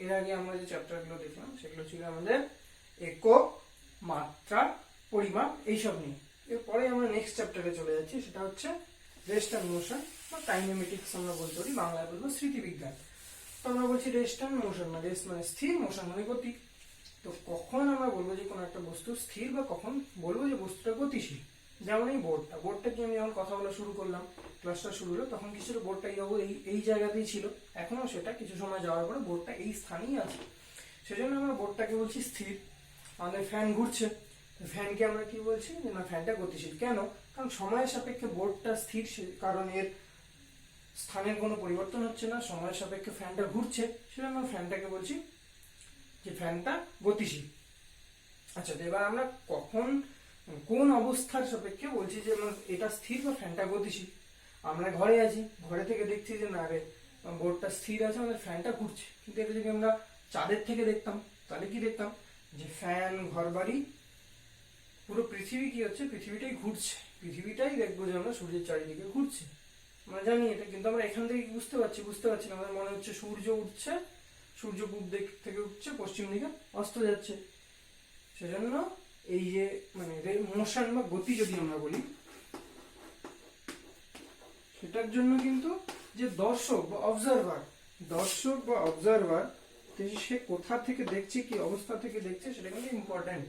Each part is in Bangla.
এর আগে আমরা যে চ্যাপ্টারগুলো দেখলাম সেগুলো ছিল আমাদের একক, মাত্রা, পরিমাপ এইসব নিয়ে। এরপরে আমরা নেক্সট চ্যাপ্টারে চলে যাচ্ছি, সেটা হচ্ছে রেস্ট অ্যান্ড মোশন বা কাইনেমেটিক্স আমরা বলতে পারি, বাংলায় বলবো স্মৃতিবিজ্ঞান। তো আমরা বলছি রেস্ট অ্যান্ড মোশন, মানে রেস্ট মানে স্থির, মোশন মানে গতি। তো কখন আমরা বলবো যে কোনো একটা বস্তু স্থির বা কখন বলবো যে বস্তুটা গতিশীল? যেমন এই বোর্ডটা কি আমি যখন কথা বলা শুরু করলাম, ক্লাসটা শুরু হলো, তখন কি ছিল? বোর্ডটা এই জায়গাতেই ছিল, এখনো সেটা কিছু সময় যাওয়ার পরে বোর্ডটা এই স্থানেই আছে। সেজন্য আমরা বোর্ডটাকে বলছি স্থির। আমাদের ফ্যান ঘুরছে, ফ্যানকে আমরা কি বলছি? যে না, ফ্যানটা গতিশীল। কেন? কারণ সময়ের সাপেক্ষে বোর্ডটা স্থির, কারণ এর স্থানের কোনো পরিবর্তন হচ্ছে না, সময়ের সাপেক্ষে ফ্যানটা ঘুরছে, সেজন্য আমরা ফ্যানটাকে বলছি যে ফ্যানটা গতিশীল। আচ্ছা, তো এবার আমরা কোন অবস্থার সাপেক্ষে বলছি যে এটা স্থির বা ফ্যানটা গতিশীল? আমরা ঘরে আছি, ঘরে থেকে দেখছি যে না রে, বোর্ডটা স্থির আছে, আমাদের ফ্যানটা ঘুরছে। কিন্তু এটা যদি আমরা চাঁদের থেকে দেখতাম, তাহলে কি দেখতাম? যে ফ্যান, ঘরবাড়ি, পুরো পৃথিবী কি হচ্ছে? পৃথিবীটাই ঘুরছে, পৃথিবীটাই দেখবো যে আমরা সূর্যের চারিদিকে ঘুরছে। আমরা জানি এটা, কিন্তু আমরা এখান থেকে বুঝতে পারছি না। আমাদের মনে হচ্ছে সূর্য উঠছে, সূর্য পূব দিক থেকে উঠছে, পশ্চিম দিকে অস্ত যাচ্ছে। সেজন্য এই যে মানে মোশন বা গতি যদি আমরা বলি, সেটার জন্য কিন্তু যে দর্শক বা অবজারভার সে কোথা থেকে দেখছে, কি অবস্থা থেকে দেখছে, সেটা কিন্তু ইম্পর্টেন্ট।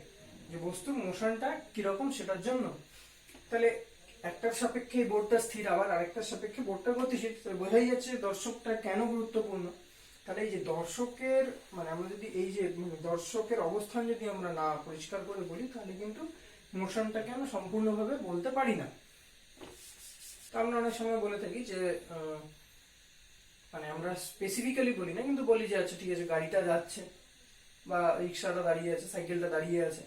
যে বস্তুর মোশনটা কিরকম সেটার জন্য। তাহলে একটার সাপেক্ষে বোর্ডটা স্থির, আবার আরেকটার সাপেক্ষে বোর্ডটা গতিশীল। বোঝাই যাচ্ছে দর্শকটা কেন গুরুত্বপূর্ণ। তাহলে এই যে দর্শকের মানে আমরা যদি এই যে দর্শকের অবস্থান যদি আমরা না পরিষ্কার করে বলি, তাহলে কিন্তু মোশনটাকে আমরা সম্পূর্ণভাবে বলতে পারি না। তো আমরা অনেক সময় বলে থাকি যে মানে আমরা স্পেসিফিক্যালি বলি না, কিন্তু বলি যে আচ্ছা ঠিক আছে, গাড়িটা যাচ্ছে, বা রিক্সাটা দাঁড়িয়ে আছে, সাইকেলটা দাঁড়িয়ে আছে,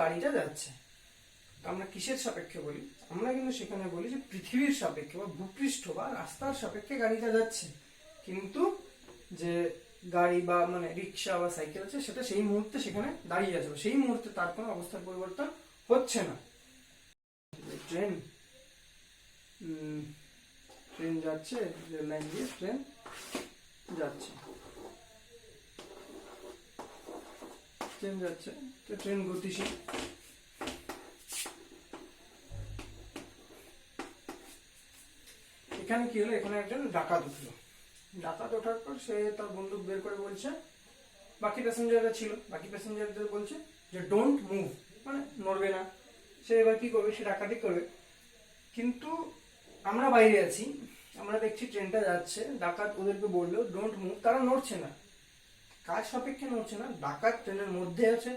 গাড়িটা যাচ্ছে। আমরা কিসের সাপেক্ষে বলি? আমরা কিন্তু সেখানে বলি যে পৃথিবীর সাপেক্ষে বা ভূপৃষ্ঠ বা রাস্তার সাপেক্ষে গাড়িটা যাচ্ছে। কিন্তু যে গাড়ি বা মানে রিক্সা বা সাইকেল আছে, সেটা সেই মুহূর্তে সেখানে দাঁড়িয়ে আছে, সেই মুহূর্তে তার কোনো অবস্থার পরিবর্তন হচ্ছে না। ট্রেন যাচ্ছে, রেল লাইন দিয়ে ট্রেন যাচ্ছে, তো ট্রেন গতিশীল। এখানে কি হলো? এখানে একজন ডাকাত উঠলো, ডাকাত ওঠার পর সে তার বন্দুক বের করে বলছে, বাকি প্যাসেঞ্জাররা ছিল, বাকি প্যাসেঞ্জারদের বলছে যে ডোন্ট মুভ, মানে নড়বে না। সে এবার কি করবে? সে ডাকাতি করবে। কিন্তু আমরা বাইরে আছি, আমরা দেখছি ট্রেনটা যাচ্ছে, ডাকাত ওদেরকে বললো ডোন্ট মুভ, তারা নড়ছে না। কার সাপেক্ষে নড়ছে না? ডাকাত ট্রেনের মধ্যে আছে,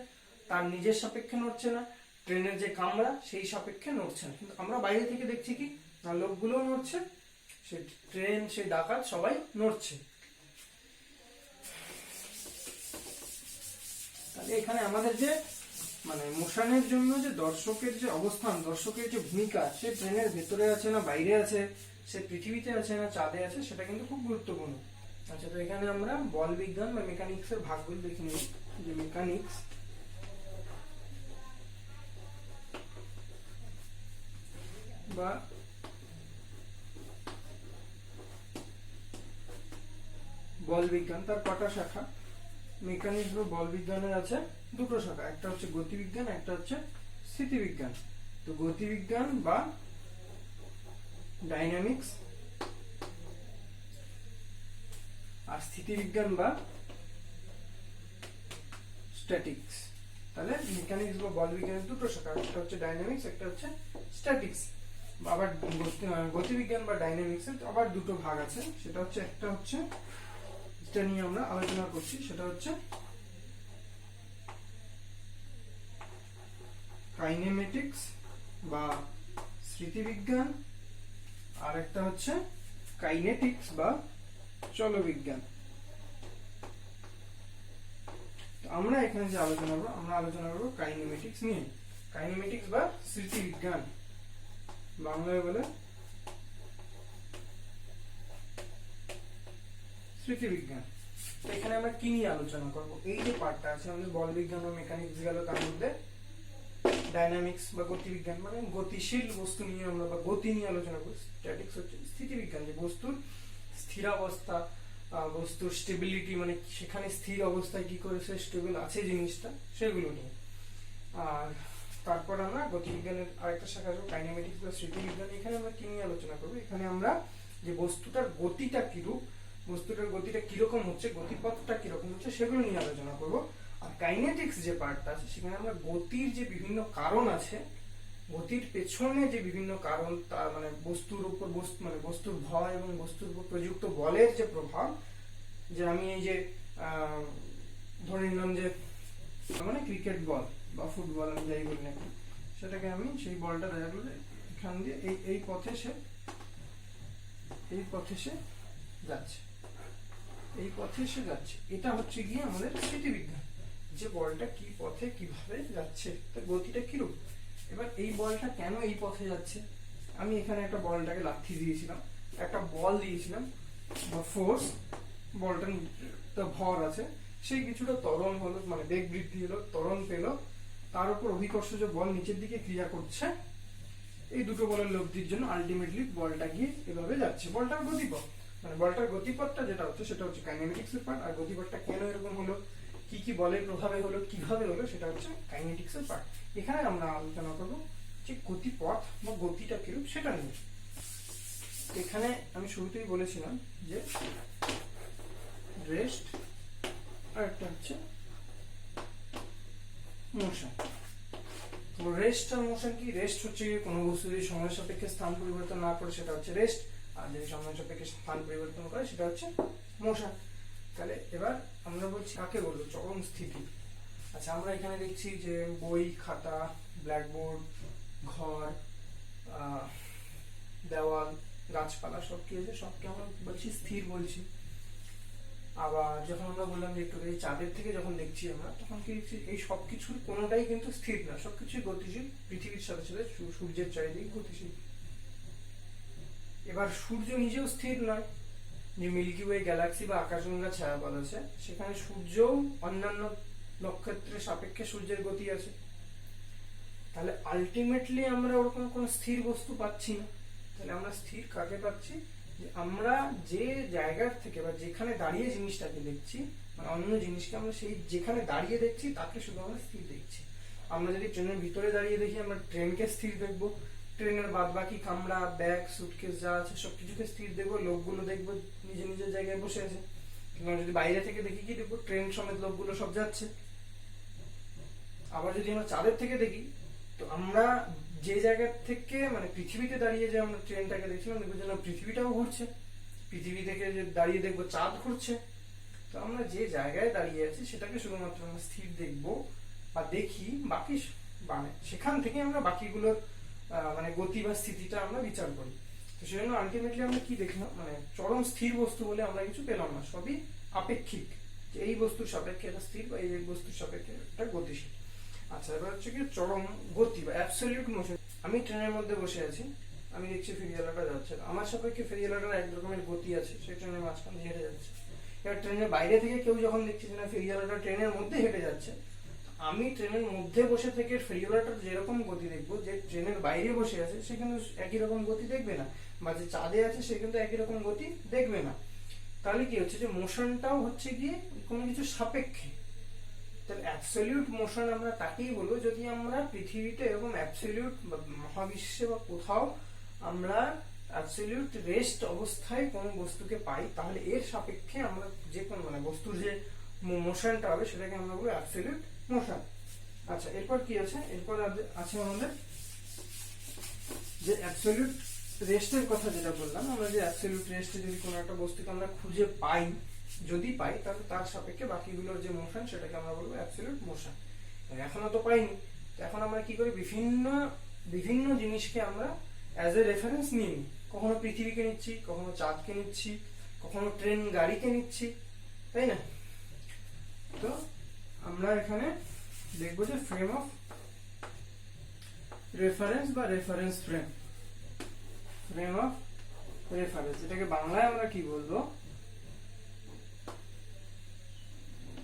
তার নিজের সাপেক্ষে নড়ছে না, ট্রেনের যে কামরা সেই সাপেক্ষে নড়ছে না। কিন্তু আমরা বাইরে থেকে দেখছি কি না, লোকগুলো নড়ছে, সে ট্রেন, সে ডাকাত, সবাই নড়ছে। তাহলে এখানে আমাদের যে মানে মোশনের জন্য যে দর্শকের যে অবস্থান, দর্শকের যে ভূমিকা, সে ট্রেনের ভেতরে আছে না বাইরে আছে, সে পৃথিবীতে আছে না চাঁদে আছে, সেটা কিন্তু খুব গুরুত্বপূর্ণ। আচ্ছা, তো এখানে আমরা বল বিজ্ঞান বা মেকানিক্স এর ভাগগুলো দেখে নিই। যে মেকানিক্স বা বল বিজ্ঞান, তার কটা শাখা? মেকানিক্স বা বল বিজ্ঞানের আছে দুটো শাখা, একটা হচ্ছে গতিবিজ্ঞান, একটা হচ্ছে স্থিতিবিজ্ঞান। তো গতিবিজ্ঞান বা ডাইনামিক্স আর স্থিতিবিজ্ঞান বা স্ট্যাটিক্স। তাহলে মেকানিক্স বা বল বিজ্ঞানের দুটো শাখা, একটা হচ্ছে ডাইনামিক্স, একটা হচ্ছে স্ট্যাটিক্স। আবার গতিবিজ্ঞান বা ডাইনামিক্স এর আবার দুটো ভাগ আছে, সেটা হচ্ছে একটা হচ্ছে যেটা নিয়ে আমরা আলোচনা করছি, সেটা হচ্ছে কাইনেমেটিক্স বা স্মৃতিবিজ্ঞান, আর একটা হচ্ছে কাইনেটিক্স বা চলবিজ্ঞান। আমরা এখানে যে আলোচনা করবো কাইনেমেটিক্স নিয়ে। কাইনেমেটিক্স বা স্মৃতিবিজ্ঞান, বাংলায় বলে স্মৃতিবিজ্ঞান। তো এখানে আমরা কি নিয়ে আলোচনা করব? এই যে পার্টটা আছে আমাদের বল বিজ্ঞান ও মেকানিক্স গেল, তার মধ্যে ডাইনামিক্স বা গতিবিজ্ঞান মানে গতিশীল বস্তু নিয়ে আমরা বা গতি নিয়ে আলোচনা করি। স্ট্যাটিক্স হচ্ছে স্থিতিবিজ্ঞান, যে বস্তুর স্থিরাবস্থা বস্তুর স্টেবিলিটি, মানে সেখানে স্থির অবস্থায় কি করে সে স্টেবল আছে জিনিসটা, সেগুলো নিয়ে। আর তারপর আমরা গতিবিজ্ঞানের আরেকটা শাখা আসবো কাইনেমেটিক্স বা স্মৃতিবিজ্ঞান। এখানে আমরা কি নিয়ে আলোচনা করবো, এখানে আমরা যে বস্তুটার গতিটা কিরূপ, বস্তুটার গতিটা কিরকম হচ্ছে, গতিপথটা কিরকম হচ্ছে, সেগুলো নিয়ে আলোচনা করবো। আর কাইনেটিক্স যে পার্টটা আছে সেখানে আমরা গতির যে বিভিন্ন কারণ আছে, গতির পেছনে যে বিভিন্ন কারণ, তার মানে বস্তুর উপর মানে বস্তুর ভর এবং বস্তুর উপর প্রযুক্ত বলের যে প্রভাব, যে আমি এই যে ধরে নিলাম যে মানে ক্রিকেট বল বা ফুটবল আমি যাই বলি নাকি, সেটাকে আমি সেই বলটা দেখা গেলো যে এখান দিয়ে এই পথে সে যাচ্ছে, এই পথে সে যাচ্ছে। এটা হচ্ছে গিয়ে আমাদের স্মৃতিবিজ্ঞান, যে বলটা কি পথে কিভাবে যাচ্ছে, তার গতিটা কিরূপ। এবার এই বলটা কেন এই পথে যাচ্ছে, আমি এখানে একটা বলটাকে লাথি দিয়েছিলাম, একটা বল দিয়েছিলাম বা ফোর্স, বলটা ভর আছে, সেই কিছুটা ত্বরণ হলো, মানে বেগ বৃদ্ধি হলো, ত্বরণ পেলো, তার উপর অভিকর্ষজ বল নিচের দিকে ক্রিয়া করছে। এই দুটো বলের লব্ধির জন্য আলটিমেটলি বলটা গিয়ে এভাবে যাচ্ছে। বলটার গতিপথ, মানে বলটার গতিপথটা যেটা হচ্ছে সেটা হচ্ছে কাইনেমেটিক্স এর পার্ট। আর গতিপথটা কেন এরকম হলো, কি কি বলের প্রভাবে হলো, কিভাবে হলো, সেটা হচ্ছে কাইনেটিক্স এর পার্ট। এখানে আমরা আলোচনা করবো যে গতিপথ বা গতিটা কিরূপ সেটা নিয়ে। এখানে আমি শুরুতেই বলেছিলাম যে রেস্ট আর একটা হচ্ছে মোশন। রেস্ট আর মোশন কি, রেস্ট হচ্ছে কোনো বস্তু যদি সময় সাপেক্ষে স্থান পরিবর্তন না করে সেটা হচ্ছে রেস্ট, আর যদি সময় সাপেক্ষে স্থান পরিবর্তন করে সেটা হচ্ছে মোশন। তাহলে এবার আমরা বলছি কাকে বলবো, চরম স্থিতি। আচ্ছা, আমরা এখানে দেখছি যে বই, খাতা, ব্ল্যাকবোর্ড, ঘর, দেওয়াল, গাছপালা সব কি হয়েছে, সবকে আমরা বলছি স্থির বলছি। আবার যখন আমরা বললাম যে একটু এই চাঁদের থেকে যখন দেখছি আমরা, তখন কি দেখছি এই সবকিছুর কোনোটাই কিন্তু স্থির না, সবকিছুই গতিশীল, পৃথিবীর সাথে সাথে সূর্যের চারিদিকে গতিশীল। এবার সূর্য নিজেও স্থির নয়, যে মিল্কি ওয়ে গ্যালাক্সি বা আকাশগঙ্গা ছায়াপথ আছে, সেখানে সূর্যও অন্যান্য নক্ষত্রের সাপেক্ষে সূর্যের গতি আছে। তাহলে আলটিমেটলি আমরা ওরকম কোনো স্থির বস্তু পাচ্ছি না। তাহলে আমরা স্থির কাকে পাচ্ছি, যে আমরা যে জায়গার থেকে বা যেখানে দাঁড়িয়ে জিনিসটাকে দেখছি, মানে অন্য জিনিসকে আমরা সেই যেখানে দাঁড়িয়ে দেখছি তাকে শুধু আমরা স্থির দেখছি। আমরা যদি ট্রেনের ভিতরে দাঁড়িয়ে দেখি আমরা ট্রেনকে স্থির দেখবো, ট্রেনের বাদ বাকি কামরা, ব্যাগ, সুটকেস যা আছে সবকিছুকে স্থির দেখবো, লোকগুলো দেখবো নিজের নিজের জায়গায় বসে আছে। কিন্তু যদি বাইরে থেকে দেখি কি দেখবো, ট্রেন সমেত লোকগুলো সব যাচ্ছে। আবার যদি আমরা চাঁদের থেকে দেখি, তো আমরা যে জায়গা থেকে মানে পৃথিবীতে দাঁড়িয়ে যে আমরা ট্রেনটাকে দেখছিলাম, দেখবো যেন পৃথিবীটাও ঘুরছে, পৃথিবী থেকে যে দাঁড়িয়ে দেখবো চাঁদ ঘুরছে। তো আমরা যে জায়গায় দাঁড়িয়ে আছি সেটাকে শুধুমাত্র আমরা স্থির দেখবো বা দেখি, বাকি মানে সেখান থেকে আমরা বাকিগুলোর মানে গতি বা স্থিতিটা আমরা বিচার করি। তো সেজন্য আলটিমেটলি আমরা কি দেখলাম, মানে চরম স্থির বস্তু বলে আমরা কিছু পেলাম না, সবই আপেক্ষিক, যে এই বস্তুর সাপেক্ষে এটা স্থির বা এই বস্তুর সাপেক্ষে এটা গতিশীল। আচ্ছা, এবার হচ্ছে কি চরম গতি বা অ্যাবসলিউট মোশন। আমি ট্রেনের মধ্যে বসে আছি, আমি দেখছি ফেরিওয়ালাটা যাচ্ছে, আমার সাপেক্ষে ফেরিওয়ালাটার এক রকমের গতি আছে, সেই ট্রেনের মাঝখান দিয়ে হেঁটে যাচ্ছে। এবার ট্রেনের বাইরে থেকে কেউ যখন দেখছে না ফেরিওয়ালাটা ট্রেনের মধ্যে হেঁটে যাচ্ছে, আমি ট্রেনের মধ্যে বসে থেকে ফেরিওয়ালাটার যেরকম গতি দেখবো, যে ট্রেনের বাইরে বসে আছে সে কিন্তু একই রকম গতি দেখবে না, বা যে চাঁদে আছে সে কিন্তু একই রকম গতি দেখবে না। তাহলে কি হচ্ছে, যে মোশনটাও হচ্ছে গিয়ে কোনো কিছু সাপেক্ষে। তাহলে অ্যাবসলিউট মোশন আমরা তাকেই বলবো যদি আমরা পৃথিবীতে এরকম অ্যাবসলিউট মহাবিশ্বে বা কোথাও আমরা অ্যাবসলিউট রেস্ট অবস্থায় কোনো বস্তুকে পাই, তাহলে এর সাপেক্ষে আমরা যে কোনো মানে বস্তুর যে মোশনটা হবে সেটাকে আমরা বলবো অ্যাবসলিউট মোশন। আচ্ছা, এরপর কি আছে, এরপর আছে আমাদের যে অ্যাবসলিউট রেস্টের কথা যেটা বললাম, আমরা যে অ্যাবসলিউট রেস্টে যদি কোনো একটা বস্তুকে আমরা খুঁজে পাই, যদি পাই, তাহলে তার সাপেক্ষে বাকিগুলোর যে মোশন সেটাকে আমরা বলবো অ্যাবসলিউট মোশন। এখনো তো পাইনি, এখন আমরা কি করি, বিভিন্ন বিভিন্ন জিনিসকে আমরা অ্যাজ এ রেফারেন্স নিই। কখনো পৃথিবীকে নিচ্ছি, কখনো চাঁদকে নিচ্ছি, কখনো ট্রেন গাড়িকে নিচ্ছি, তাই না? তো আমরা এখানে দেখবো যে ফ্রেম অফ রেফারেন্স বা reference frame, frame of reference, এটাকে বাংলায় আমরা কি বলবো,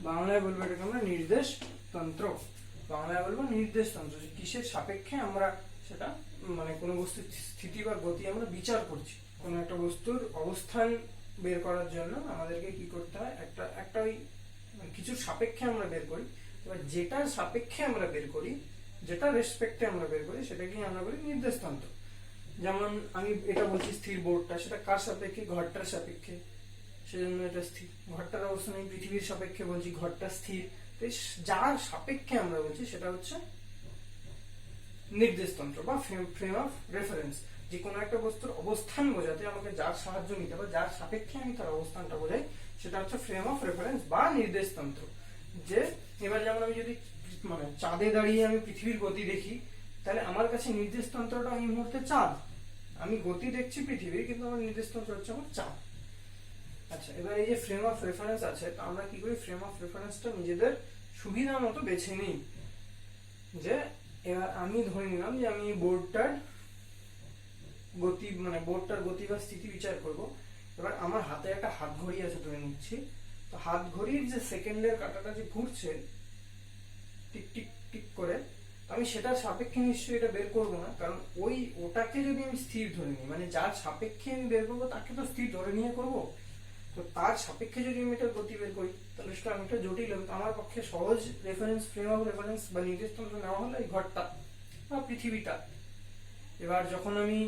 বাংলায় বলবো এটাকে আমরা নির্দেশ তন্ত্র। বাংলায় বলবো নির্দেশ তন্ত্র, যে কিসের সাপেক্ষে আমরা সেটা মানে কোনো বস্তুর স্থিতি বা গতি আমরা বিচার করছি, কোনো একটা বস্তুর অবস্থান বের করার জন্য আমাদেরকে কি করতে হয়, একটা ওই কিছু সাপেক্ষে আমরা বের করি। এবার যেটার সাপেক্ষে আমরা বের করি, যেটা রেসপেক্টে আমরা বের করি, সেটাকেই আমরা বলি নির্দেশতন্ত্র। যেমন আমি এটা বলছি স্থির বোর্ডটা, সেটা কার সাপেক্ষে, ঘরটার সাপেক্ষে, সেজন্য এটা স্থির। ঘরটার অবস্থান আমি পৃথিবীর সাপেক্ষে বলছি, ঘরটা স্থির। যার সাপেক্ষে আমরা বলছি সেটা হচ্ছে নির্দেশতন্ত্র বা ফ্রেম অফ রেফারেন্স। যে কোনো একটা বস্তুর অবস্থান বোঝাতে আমাকে যার সাহায্য নিতে হবে, যার সাপেক্ষে আমি তার অবস্থানটা বোঝাই, সেটা হচ্ছে ফ্রেম অফ রেফারেন্স বা নির্দেশতন্ত্র। যে এবার যেমন আমি যদি মানে চাঁদে দাঁড়িয়ে আমি পৃথিবীর গতি দেখি, তাহলে আমার কাছে নির্দেশতন্ত্রটা এই মুহূর্তে চাঁদ। আমি গতি দেখছি পৃথিবীর, কিন্তু আমার নির্দেশতন্ত্র হচ্ছে আমার চাঁদ। আচ্ছা, এবার এই যে ফ্রেম অফ রেফারেন্স আছে, তো আমরা কি করি, ফ্রেম অফ রেফারেন্সটা নিজেদের সুবিধা মতো বেছে নিই। যে এবার আমি ধরে নিলাম যে আমি বোর্ডটার গতি মানে বোর্ডটার গতি বা স্থিতি বিচার করব। এবার আমার হাতে একটা হাত ঘড়ি আছে ধরে নিচ্ছি। তো হাত ঘড়ির যে সেকেন্ডের কাঁটাটা যে ঘুরছে টিক টিক টিক করে, আমি সেটার সাপেক্ষে নিশ্চয়ই এটা বের করবো না, কারণ ওটাকে যদি আমি স্থির ধরে নিই, মানে যার সাপেক্ষে আমি বের করবো তাকে তো স্থির ধরে নিয়ে করবো। তো তার সাপেক্ষে যদি আমি এটার গতি বের করি, তাহলে সেটা অনেকটা জটিল হবে। আমার পক্ষে সহজ রেফারেন্স, ফ্রেম অফ রেফারেন্স বা নির্দেশতন্ত্র নেওয়া হলো এই ঘরটা বা পৃথিবীটা। এবার যখন আমি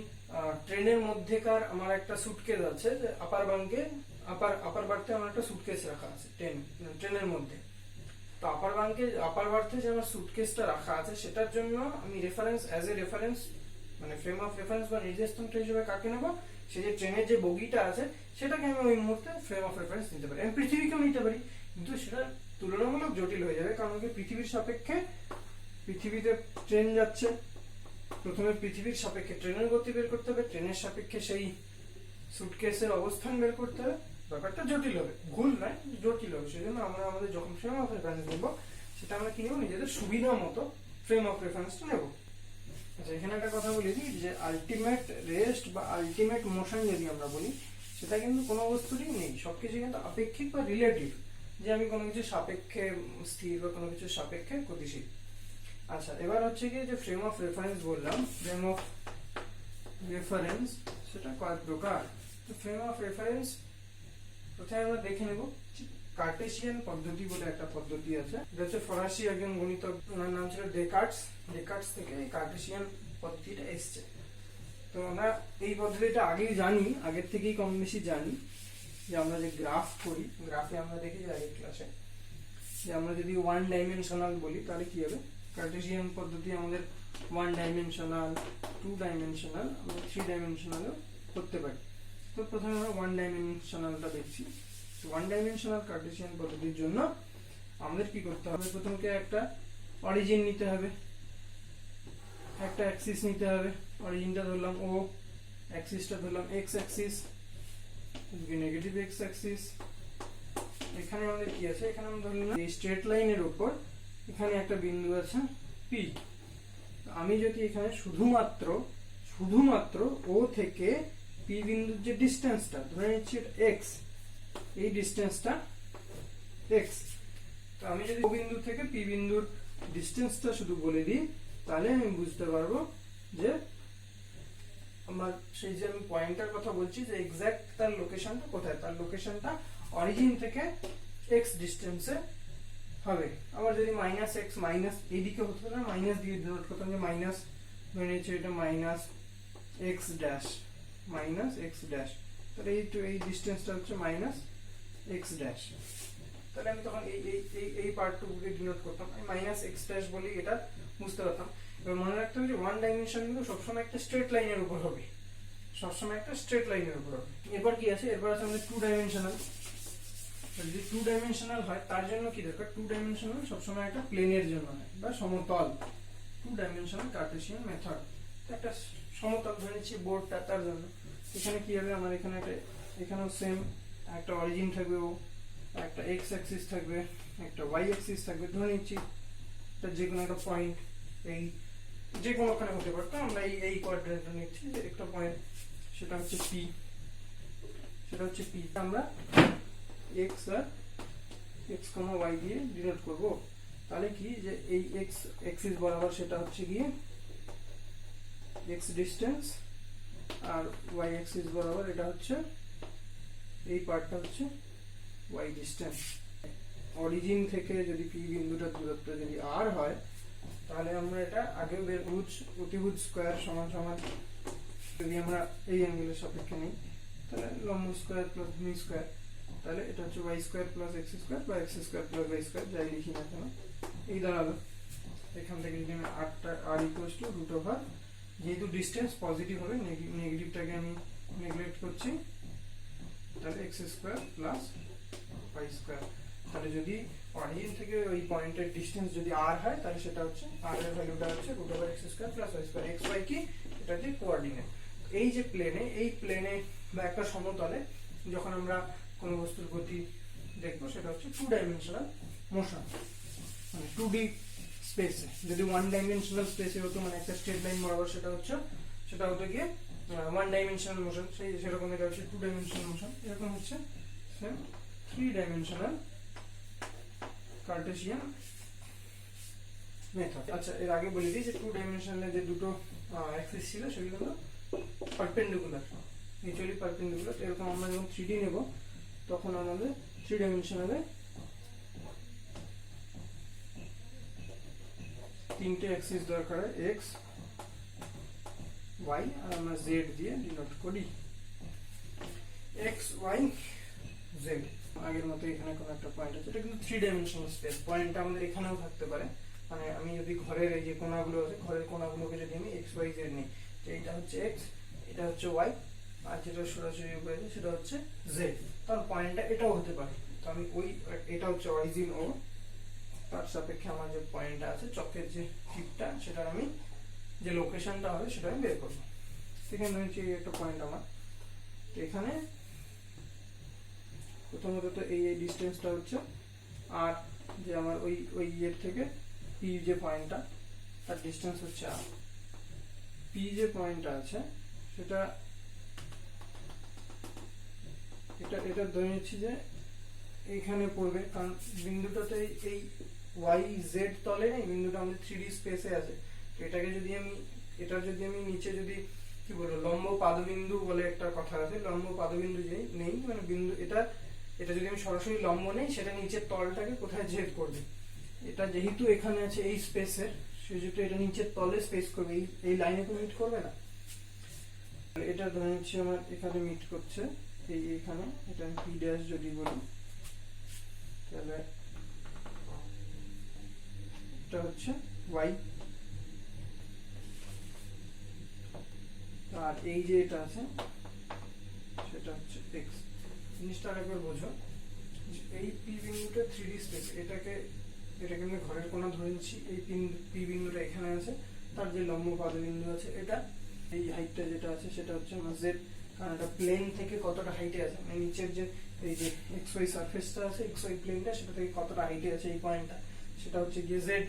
ট্রেনের মধ্যেকার আমার একটা সুটকেস আছে, যে আপার বাঙ্কে আপার বার্থে আমার একটা সুটকেস রাখা আছে ট্রেনের মধ্যে। তো আপার বার্থে যে আমার সুটকেসটা রাখা আছে, সেটার জন্য আমি রেফারেন্স অ্যাজ এ রেফারেন্স মানে ফ্রেম অফ রেফারেন্স বা নির্দেশতন্ত্র হিসেবে কাকে নেবো, সেই যে ট্রেনের যে বগিটা আছে সেটাকে আমি ওই মুহূর্তে ফ্রেম অফ রেফারেন্স নিতে পারি। আমি পৃথিবীকেও নিতে পারি, কিন্তু সেটা তুলনামূলক জটিল হয়ে যাবে, কারণ পৃথিবীর সাপেক্ষে, পৃথিবীতে ট্রেন যাচ্ছে, প্রথমে পৃথিবীর সাপেক্ষে ট্রেনের গতি বের করতে হবে, ট্রেনের সাপেক্ষে সেই সুটকেসের অবস্থান বের করতে হবে। ব্যাপারটা জটিল হবে, ভুল নয়, জটিল হবে। সেই জন্য আমরা আমাদের যখন ফ্রেম অফ রেফারেন্স নেবো, সেটা আমরা কি নেবো, নিজেদের সুবিধা মতো ফ্রেম অফ রেফারেন্সটা নেবো। আচ্ছা, এখানে একটা কথা বলে দিই যে আলটিমেট রেস্ট বা আলটিমেট মোশন যদি আমরা বলি, সেটা কিন্তু কোনো বস্তুরই নেই। সবকিছু কিন্তু আপেক্ষিক বা রিলেটিভ, যে আমি কোনো কিছু সাপেক্ষে স্থির বা কোনো কিছু সাপেক্ষে গতিশীল। আচ্ছা, এবার হচ্ছে কি যে ফ্রেম অফ রেফারেন্স বললাম, ফ্রেম অফ রেফারেন্স সেটা কয়েক প্রকার। তো ফ্রেম অফ রেফারেন্স প্রথমে আমরা দেখে নেব কার্টেসিয়ান পদ্ধতি বলে একটা পদ্ধতি আছে। এটা হচ্ছে ফরাসি একজন গণিতজ্ঞ, ওনার নাম ছিল ডেকার্টস থেকে এই কার্টেসিয়ান পদ্ধতিটা এসছে। তো আমরা এই পদ্ধতিটা আগের থেকেই কম বেশি জানি, যে আমরা যে গ্রাফ করি, গ্রাফে আমরা দেখি যে আগের ক্লাসে, যে আমরা যদি ওয়ান ডাইমেনশনাল বলি তাহলে কি হবে, কার্টেসিয়ান পদ্ধতি আমাদের ওয়ান ডাইমেনশনাল, টু ডাইমেনশনাল, আমরা থ্রি ডাইমেনশনালও করতে পারি। তো প্রথমে আমরা ওয়ান ডাইমেনশনালটা দেখছি। ওয়ান ডাইমেনশনাল কার্টেসিয়ান পদ্ধতির জন্য আমাদের কি করতে হবে, প্রথমে একটা অরিজিন নিতে হবে, একটা অ্যাক্সিস নিতে হবে। অরিজিনটা ধরলাম ও, অ্যাক্সিসটা ধরলাম x Axis, negative x Axis. এখানে আমাদের কি আছে, এখানে আমরা ধরলাম এই স্ট্রেট লাইনের উপর এখানে একটা বিন্দু আছে পি। আমি যদি এখানে শুধুমাত্র ও থেকে পি বিন্দুর যে ডিস্টেন্সটা ধরে নিচ্ছি এক্স, এই ডিস্টেন্সটা এক্স। তো আমি যদি ও বিন্দু থেকে পি বিন্দুর ডিস্টেন্সটা শুধু বলে দিই, তাহলে আমি বুঝতে পারবো যে আমার সেই যে আমি পয়েন্টের কথা বলছি, যে এক্সাক্ট তার লোকেশনটা কোথায়, তার লোকেশনটা অরিজিন থেকে এক্স ডিস্টেন্সে হবে। আবার যদি মাইনাস এক্স, মাইনাস এইদিকে হতো না, মাইনাস দিয়ে ডিনোট করতাম, যে মাইনাস ধরে নিচ্ছি এটা মাইনাস এক্স ড্যাশ, তাহলে এই ডিস্টেন্সটা হচ্ছে মাইনাস এক্স ড্যাশ। তাহলে আমি তখন এই পার্টটুকুকে ডিনোট করতাম, আমি মাইনাস এক্স ড্যাশ বলি, এটা বুঝতে পারতাম। এবার মনে রাখতে হবে যে ওয়ান ডাইমেনশন কিন্তু সবসময় একটা স্ট্রেট লাইনের উপর হবে, এরপর কি আছে, এরপর আছে আমাদের টু ডাইমেনশনাল। যদি টু ডাইমেনশনাল হয়, তার জন্য কি দরকার, টু ডাইমেনশনাল সবসময় একটা প্লেনের জন্য হয় বা সমতল। টু ডাইমেনশনাল কার্টেসিয়ান মেথড, একটা সমতল ধরে নিচ্ছি বোর্ডটা, তার জন্য এখানে কি হবে, আমার এখানে এখানেও সেম একটা অরিজিন থাকবে, ও একটা এক্স অ্যাক্সিস থাকবে, একটা ওয়াই অ্যাক্সিস থাকবে। ধরে নিচ্ছি যে কোনো একটা পয়েন্ট, এই যে কোনোখানে হতে পারতো, আমরা এই কোয়াড্রেন্টটা নিচ্ছি যে একটা পয়েন্ট, সেটা হচ্ছে পি, আমরা এক্স আর এক্স কমা ওয়াই দিয়ে ডিনোট করব। তাহলে কি, যে এই এক্স অ্যাক্সিস বরাবর সেটা হচ্ছে গিয়ে এক্স ডিস্টেন্স, আর ওয়াই অ্যাক্সিস বরাবর এটা হচ্ছে এই পার্টটা হচ্ছে ওয়াই ডিস্টেন্স। অরিজিন থেকে যদি পি বিন্দুটার দূরত্ব যদি আর হয়, তাহলে আমরা এটা আগেও বের অতিভুজ স্কোয়ার সমান সমান, যদি আমরা এই অ্যাঙ্গেলের সাপেক্ষে নিই তাহলে লম্ব স্কোয়ার প্লাস ভূমি স্কোয়ার, তাহলে এটা হচ্ছে y square plus x square বা x square plus Y square, যাই লিখি না কেন এই দাঁড়ালো। এখান থেকে যদি আমি R equals to root over, যেহেতু ডিস্টেন্স পজিটিভ হবে নেগেটিভটাকে আমি নেগলেক্ট করছি, তাহলে X square plus Y square. তাহলে যদি অরিজিন থেকে ওই পয়েন্টের ডিস্টেন্স যদি আর হয়, তাহলে সেটা হচ্ছে আর এর ভ্যালুটা হচ্ছে root over X square plus Y square. X Y কি, এটা হচ্ছে কোঅর্ডিনেট। এই যে প্লেনে, এই প্লেনে বা একটা সমতলে যখন আমরা কোনো বস্তুর গতি দেখবো, সেটা হচ্ছে 2 ডাইমেনশনাল মোশন, মানে 2D স্পেসে। যদি 1 ডাইমেনশনাল স্পেসে হতো, মানে একটা স্ট্রেট লাইন বরাবর, সেটা হতো গিয়ে 1 ডাইমেনশনাল মোশন। সেরকম এটা হচ্ছে 2 ডাইমেনশনাল মোশন। এরকম হচ্ছে 3 ডাইমেনশনাল কার্টেসিয়ান মেথড। আচ্ছা, এর আগে বলে দিই যে 2 ডাইমেনশনালে যে দুটো অ্যাক্সিস ছিল সেগুলো হলো পারপেন্ডিকুলার, মিউচুয়ালি পারপেন্ডিকুলার। এরকম আমরা যখন 3D নেব, তখন আমাদের 3 ডাইমেনশনালে তিনটে অ্যাক্সিস দরকার হয়, এক্স ওয়াই, আর আমরা জেড দিয়ে ডিনোট করি। X Y Z. আগের মতো এখানে কোনো একটা পয়েন্ট আছে, এটা কিন্তু 3 ডাইমেনশনাল স্পেস। পয়েন্টটা আমাদের এখানেও থাকতে পারে, মানে আমি যদি ঘরের এই যে কোণাগুলো আছে, ঘরের কোণাগুলোকে যদি আমি এক্স ওয়াই জেড নিই, যে এটা হচ্ছে এক্স, এটা হচ্ছে ওয়াই, আর যেটা সরাসরি উপরে আছে সেটা হচ্ছে জেড, তার পয়েন্টটা এটাও হতে পারে। তো আমি এটা হচ্ছে অরিজিন ও, তার সাপেক্ষে আমার যে পয়েন্টটা আছে, চকের যে টিপটা, সেটার আমি যে লোকেশনটা হবে সেটা আমি বের করবো। সেখানে হচ্ছে একটা পয়েন্ট আমার। তো এখানে প্রথমত তো এই ডিস্টেন্সটা হচ্ছে, আর যে আমার ওই ইয়ের থেকে পি যে পয়েন্টটা, তার ডিস্টেন্স হচ্ছে আর। পি যে পয়েন্টটা আছে সেটা, এটা ধরে নিচ্ছি যে এইখানে পড়বে, কারণ বিন্দুটাতে এই ওয়াই জেড তলে নেই, বিন্দুটা আমাদের 3D স্পেসে আছে। তো এটাকে যদি আমি, নিচে যদি কি বলবো, লম্ব পাদবিন্দু বলে একটা কথা আছে, লম্ব পাদবিন্দু যে নেই, মানে বিন্দু এটা যদি আমি সরাসরি লম্ব নেই, সেটা নিচের তলটাকে কোথায় ছেদ করবে। এটা যেহেতু এখানে আছে এই স্পেসের, সেহেতু এটা নিচের তলে স্পেস করবে, এই লাইনে তো মিট করবে না। এটা ধরে নিচ্ছি আমার এখানে মিট করছে, এইখানে। এটা আমি পি ড্যাশ যদি বলি, তাহলে এটা হচ্ছে ওয়াই, আর এই যে এটা আছে সেটা হচ্ছে এক্স। জিনিসটা আরেকবার বোঝো, এই পি বিন্দুটা 3D স্পেস, এটাকে আমি ঘরের কোণা ধরে নিচ্ছি। এই পি বিন্দুটা এখানে আছে, তার যে লম্ব পাদবিন্দু আছে, এটা এই হাইটটা যেটা আছে সেটা হচ্ছে আমার জেড, কারণ এটা প্লেন থেকে কতটা হাইটে আছে, মানে নিচের যে এই যে এক্স ওয়াই সারফেসটা আছে, এক্স ওয়াই প্লেনটা, সেটা থেকে কতটা হাইটে আছে এই পয়েন্টটা, সেটা হচ্ছে গিয়ে জেড।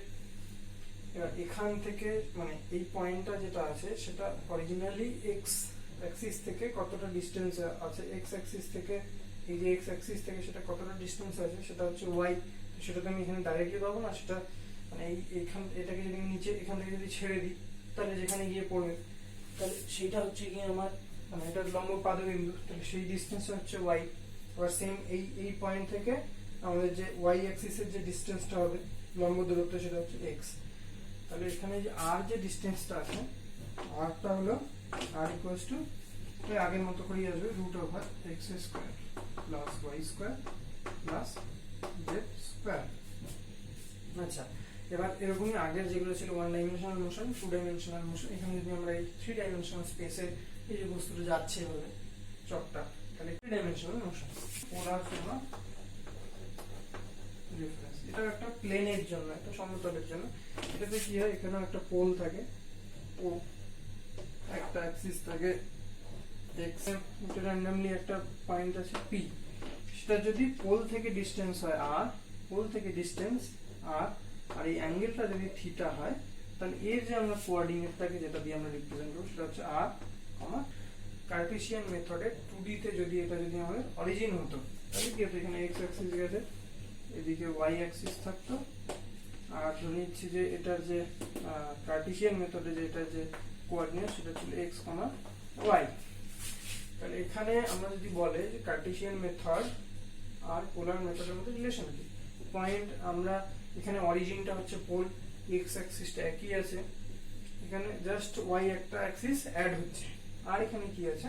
এবার এখান থেকে, মানে এই পয়েন্টটা যেটা আছে, সেটা অরিজিনালি এক্স অ্যাক্সিস থেকে কতটা ডিস্টেন্স আছে, এক্স অ্যাক্সিস থেকে, এই যে এক্স অ্যাক্সিস থেকে সেটা কতটা ডিস্টেন্স আছে, সেটা হচ্ছে ওয়াই। সেটা তো আমি এখানে ডাইরেক্টলি পাবো না, সেটা মানে এটাকে যদি আমি নিচে এখান থেকে যদি ছেড়ে দিই, তাহলে যেখানে গিয়ে পড়বে, তাহলে সেইটা হচ্ছে গিয়ে আমার, মানে এটা লম্ব পাদবিন্দু, তাহলে সেই ডিস্টেন্সটা হচ্ছে ওয়াই। আবার সেম এই পয়েন্ট থেকে আমাদের যে ওয়াই অ্যাক্সিসের যে ডিস্টেন্সটা হবে, লম্ব দূরত্ব, সেটা হচ্ছে এক্স। তাহলে এখানে যে আর যে ডিস্টেন্সটা আছে, আরটা হলো আর ইকুয়ালস টু, আগের মতো করেই আসবে, root over X square plus Y square plus Z square. আচ্ছা, এবার এরকমই আগের যেগুলো ছিল 1 ডাইমেনশনাল মোশন, 2 ডাইমেনশনাল মোশন, এখানে যদি আমরা এই 3 ডাইমেনশনাল স্পেসে এই যে বস্তুটা যাচ্ছে এভাবে চকটা, তাহলে 3 ডাইমেনশনাল মোশন। পোলার ফর্মা রেফারেন্স, এটা একটা প্লেনের জন্য, একটা সমতলের জন্য। এটাতে কি হয়, এখানে একটা পোল থাকে, ও একটা অ্যাক্সিস থাকে এক্স, এটা র্যান্ডমলি একটা পয়েন্ট আছে পি। সেটা যদি পোল থেকে ডিস্টেন্স হয় আর, পোল থেকে ডিস্টেন্স আর, আর এই অ্যাঙ্গেলটা যদি থিটা হয়, তাহলে এর যে আমরা কোঅর্ডিনেটটাকে যেটা দিয়ে আমরা রিপ্রেজেন্ট করব, সেটা হচ্ছে আর, কার্টেসিয়ান মেথডে 2D তে যদি এটা যদি আমাদের অরিজিন হতো, তাহলে কি হতো, এখানে এক্স অ্যাক্সিস গেছে, এদিকে ওয়াই অ্যাক্সিস থাকতো, আর ধরে নিচ্ছি যে এটার যে কার্টেসিয়ান মেথডে যে এটার যে কোঅর্ডিনেট, সেটা ছিল এক্স, ওয়াই। তাহলে এখানে আমরা যদি বলে যে কার্টেসিয়ান মেথড আর পোলার মেথডের মধ্যে রিলেশন কি, পয়েন্ট আমরা এখানে অরিজিনটা হচ্ছে পোল, এক্স অ্যাক্সিসটা একই আছে, এখানে জাস্ট ওয়াই একটা অ্যাক্সিস অ্যাড হচ্ছে, আর এখানে কি আছে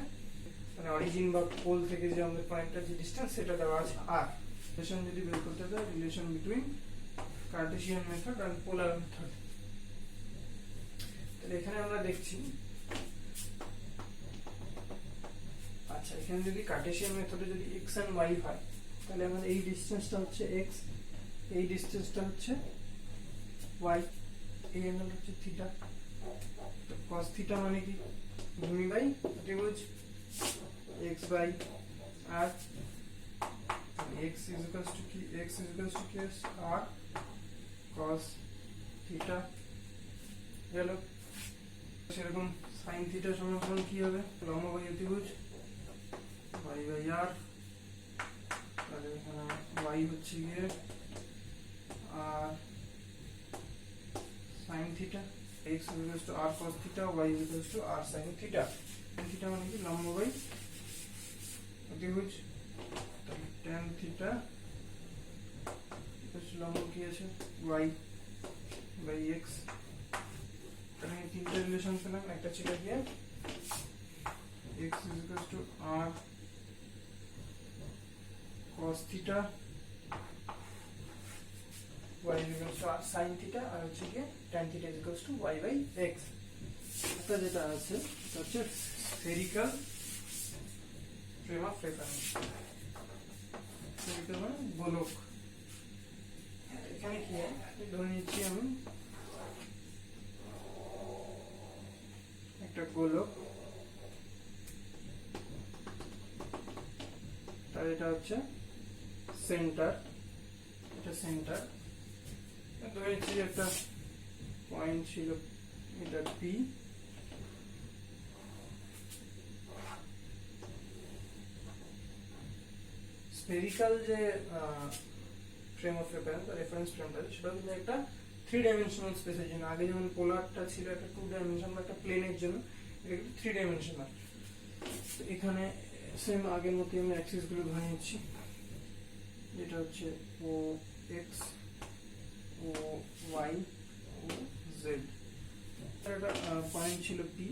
মানে অরিজিন বা পোল থেকে যে আমাদের পয়েন্টটার যে ডিসটেন্স সেটা দেওয়া আছে আর। রিলেশন যদি বের করতে হয়, রিলেশন বিটুইন কার্টেসিয়ান মেথড আর পোলার মেথড। তাহলে এখানে আমরা দেখছি, আচ্ছা এখানে যদি কার্টেসিয়ান মেথডে যদি এক্স এন্ড ওয়াই হয়, তাহলে আমাদের এই ডিসটেন্সটা হচ্ছে এক্স, এই ডিসটেন্সটা হচ্ছে ওয়াই, এই অ্যাঙ্গেল হচ্ছে থিটা। তো cos থিটা মানে কি, ভূমি বাই ত্রিভুজ, X by R, x is equals to কি, x is equals to কি r cos থিটা গেল। সেরকম sin থিটা সমান কি হবে, লম্ব বাই ত্রিভুজ y বাই r, তাহলে এখানে y হচ্ছে গিয়ে r sin theta, x is equals to r cos theta, y is equals to r sin theta. sin theta মানে কি, লম্ব বাই ত্রিভুজ, তাহলে tan থিটা লম্ব কি আছে y বাই x। তাহলে এই তিনটা রিলেশন পেলাম, একটা ছিল গিয়ে x is equals to r cos theta, y is equals to r sin theta, আর হচ্ছে গিয়ে tan theta is equals to y by x। এটা যেটা আছে সেটা হচ্ছে spherical frame of reference, spherical মানে গোলক। এখানে কি ধরে নিচ্ছি আমি একটা গোলক, তার এটা হচ্ছে সেন্টার, এটা সেন্টার, ধরে নিচ্ছি একটা পয়েন্ট ছিল এটা পি, স্ফেরিক্যাল যে ফ্রেম অফ রেফারেন্স ফ্রেমটা সেটা কিন্তু একটা 3 ডাইমেনশনাল স্পেসের জন্য। আগে যেমন পোলারটা ছিল একটা 2 ডাইমেনশন বা একটা প্লেনের জন্য, এটা কিন্তু 3 ডাইমেনশনাল। তো এখানে সেম আগের মতই আমরা অ্যাক্সিস গুলো ধরে নিচ্ছি, যেটা হচ্ছে ও এক্স, ও ওয়াই, ও জেড। একটা পয়েন্ট ছিল পি,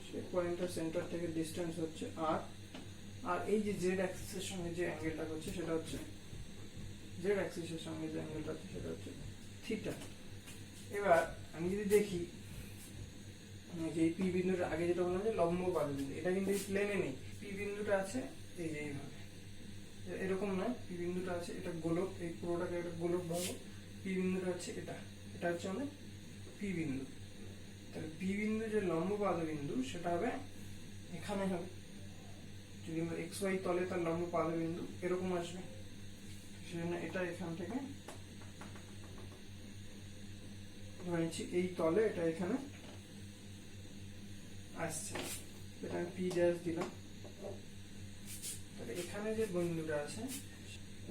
সেই পয়েন্টের সেন্টার থেকে ডিসটেন্স হচ্ছে আর, আর এই যে জেড অ্যাক্সিসের সঙ্গে যে অ্যাঙ্গেলটা হচ্ছে সেটা হচ্ছে জেড অ্যাক্সিসের সঙ্গে যে অ্যাঙ্গেলটা হচ্ছে সেটা হচ্ছে থিটা। এবার আমি যদি দেখি যে এই পি বিন্দুর আগে যেটা বললাম যে লম্ব বাধা বিন্দু, এটা কিন্তু এই প্লেনে নেই, পি বিন্দুটা আছে এই যে এইভাবে, এরকম নয়, পি বিন্দুটা আছে এটা গোলক, এই পুরোটাকে একটা গোলক ভাবো, পি বিন্দুটা হচ্ছে এটা, এটা হচ্ছে আমাদের পি বিন্দু। তাহলে পি বিন্দু যে লম্ব বাধা বিন্দু সেটা হবে এখানে হবে, যদি আমরা এক্স ওয়াই তলে তার লম্ব বাধা বিন্দু এরকম আসবে, সেজন্য এটা এখান থেকে ধরে নিচ্ছি এই তলে এটা এখানে আসছে, এটা আমি পি ড্যাশ দিলাম। তাহলে এখানে যে বিন্দুটা আছে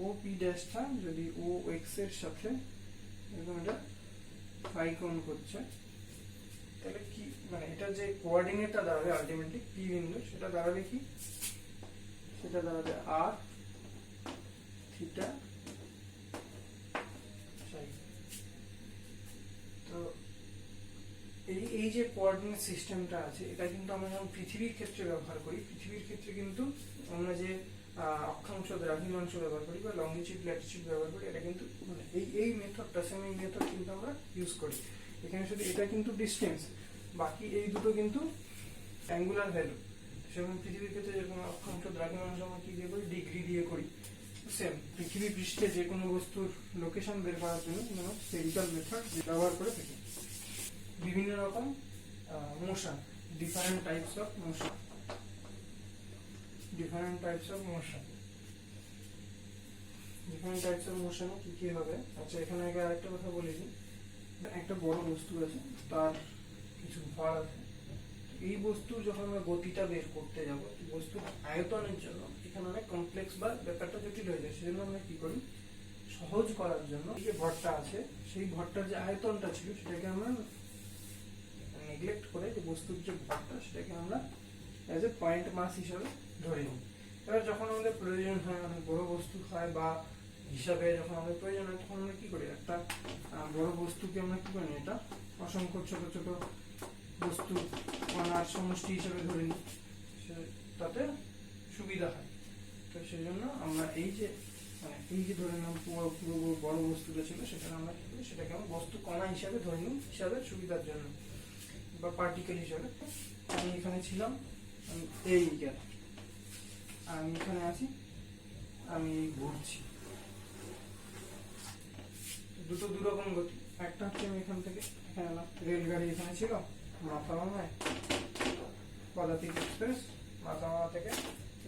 ও পি ড্যাশটা যদি ও এক্স এর সাথে এরকম এটা ফাই কোণ করছে, তাহলে কি মানে এটা যে কোঅর্ডিনেটটা দাঁড়াবে আলটিমেটলি পি বিন্দু, সেটা দাঁড়াবে কি, সেটা দাঁড়াবে আর থিটা সাই। তো এই যে কোঅর্ডিনেট সিস্টেমটা আছে এটা কিন্তু আমরা যখন পৃথিবীর ক্ষেত্রে ব্যবহার করি, পৃথিবীর ক্ষেত্রে কিন্তু আমরা যে অক্ষাংশ দ্রাঘিমাংশ ব্যবহার করি বা লঙ্গিটিউড ল্যাটিটিউড ব্যবহার করি, এটা কিন্তু মানে এই মেথডটা সেম এই মেথড কিন্তু আমরা ইউজ করি। এখানে শুধু এটা কিন্তু ডিসটেন্স, বাকি এই দুটো কিন্তু অ্যাঙ্গুলার ভ্যালু। সেরকম পৃথিবীর ক্ষেত্রে যেরকম অক্ষাংশ দ্রাঘিমাংশ আমরা কি দিয়ে করি, ডিগ্রি দিয়ে করি, সেম পৃথিবী পৃষ্ঠে যে কোনো বস্তুর লোকেশন বের করার জন্য আমরা স্ফেরিক্যাল মেথড ব্যবহার করে থাকি। বিভিন্ন রকম motion, different types of motion, different types of motion, different types of motion কি কি হবে। আচ্ছা এখানে আগে আরেকটা কথা বলে দিই, একটা বড় বস্তু আছে, তার কিছু ভর আছে, এই বস্তুর যখন আমরা গতিটা বের করতে যাব, বস্তুর আয়তনের জন্য এখানে অনেক কমপ্লেক্স বা ব্যাপারটা জটিল হয়ে যায়, সেজন্য আমরা কি করি, সহজ করার জন্য এই যে ভরটা আছে সেই ভরটার যে আয়তনটা ছিল সেটাকে আমরা নেগলেক্ট করে যে বস্তুর যে ভরটা সেটাকে আমরা অ্যাজ এ পয়েন্ট মাস হিসাবে ধরে নিই। এবার যখন আমাদের প্রয়োজন হয়, অনেক বড় বস্তু হয় বা হিসাবে যখন আমাদের প্রয়োজন হয়, তখন আমরা কি করি, একটা বড় বস্তুকে আমরা কি করি, এটা অসংখ্য ছোট ছোট বস্তু কণার সমষ্টি হিসাবে ধরে নিই, তাতে সুবিধা হয়। তো সেই জন্য আমরা এই যে ধরে নিলাম পুরো বড় বস্তুটা ছিল, সেখানে আমরা কি করি, সেটাকে আমরা বস্তু কণা হিসাবে ধরে নিই হিসাবে সুবিধার জন্য, বা পার্টিকেল হিসাবে। আমি এখানে ছিলাম, এই গেল, আমি এখানে আছি, আমি ঘুরছি। দুটো দুরকম গতি। একটা হচ্ছে আমি এখান থেকে এখানে এলাম, রেলগাড়ি এখানে ছিল মাথাভাঙায়, পদাতিক এক্সপ্রেস মাথাভাঙা থেকে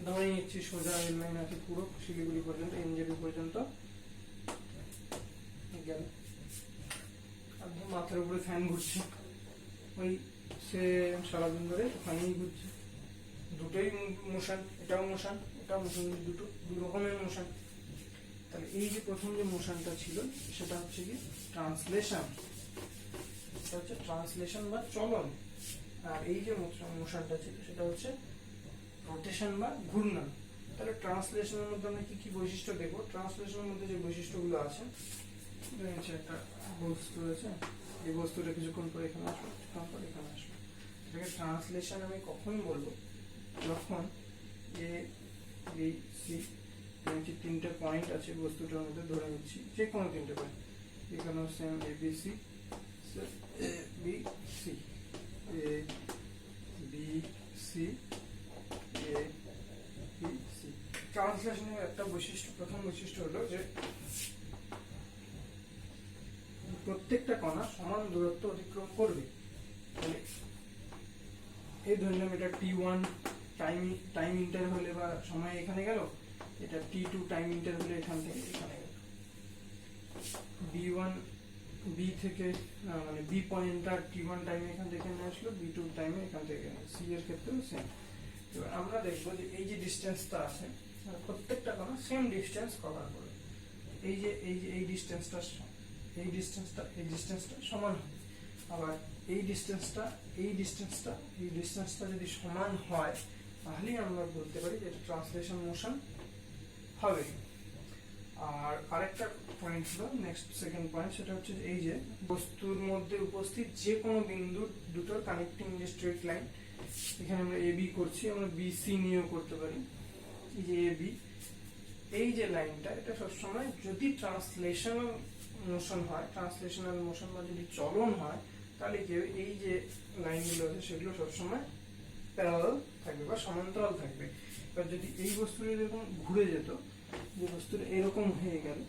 ধরে নিচ্ছি সোজা রেল লাইন আছে পুরো শিলিগুড়ি পর্যন্ত, এনজেপি পর্যন্ত গেল। মাথার উপরে ফ্যান ঘুরছে, ওই সে সারাদিন ধরে ওখানেই ঘুরছে। দুটোই মোশন, এটাও মোশন, এটাও মোশন, দুটো দু রকমের মোশন। তাহলে এই যে প্রথম যে মোশনটা ছিল সেটা হচ্ছে কি ট্রান্সলেশন, সেটা হচ্ছে ট্রান্সলেশন বা চলন। আর এই যে মোশনটা ছিল সেটা হচ্ছে রোটেশন বা ঘূর্ণন। তাহলে ট্রান্সলেশনের মধ্যে আমরা কি কি বৈশিষ্ট্য দেখবো? ট্রান্সলেশনের মধ্যে যে বৈশিষ্ট্যগুলো আছে, একটা বস্তু আছে, এই বস্তুটা কিছুক্ষণ পরে এখানে আসবে, কিছুক্ষণ পরে এখানে আসবে। এটাকে ট্রান্সলেশন আমি কখন বলবো? যখন এ বি সি তিনটে পয়েন্ট আছে বস্তুটার মধ্যে, ধরে নিচ্ছি যে কোনো তিনটে পয়েন্ট, এখানেও same A B C, A B C, A B C, A B C. ট্রান্সলেশনের একটা বৈশিষ্ট্য, প্রথম বৈশিষ্ট্য হলো যে প্রত্যেকটা কণা সমান দূরত্ব অতিক্রম করবে। এই ধরলাম এটা T1 টাইম ইন্টারভ্যালে বা সময় এখানে গেল, এটা T2 টাইম ইন্টারভ্যালে এখান থেকে এখানে গেল। B1 বি থেকে মানে বি পয়েন্টটা T1 টাইমে এখান থেকে নিয়ে আসলো, B2 টাইমে এখান থেকে সি এর ক্ষেত্রেও সেম। এবার আমরা দেখবো যে এই যে ডিসটেন্সটা আছে, প্রত্যেকটা কণা সেম ডিসটেন্স কভার করে। এই ডিসটেন্সটা সমান হবে। আবার এই ডিসটেন্সটা যদি সমান হয়, তাহলেই আমরা বলতে পারি যে এটা ট্রান্সলেশন মোশন হবে। আর আরেকটা পয়েন্ট হলো নেক্সট সেকেন্ড পয়েন্ট, সেটা হচ্ছে এই যে বস্তুর মধ্যে উপস্থিত যে কোনো বিন্দুর দুটোর কানেক্টিং যে স্ট্রেট লাইন, এখানে আমরা এ বি করছি, আমরা বি সি নিয়েও করতে পারি। এই যে এ বি, এই যে লাইনটা, এটা সবসময় যদি ট্রান্সলেশনাল মোশন হয়, ট্রান্সলেশনাল মোশন বা যদি চলন হয়, তাহলে কি এই যে লাইনগুলো আছে সেগুলো সবসময় প্যারালাল থাকবে বা সমান্তরাল থাকবে। এবার যদি এই বস্তুটা এরকম ঘুরে যেত, যে বস্তুটা এরকম হয়ে গেল,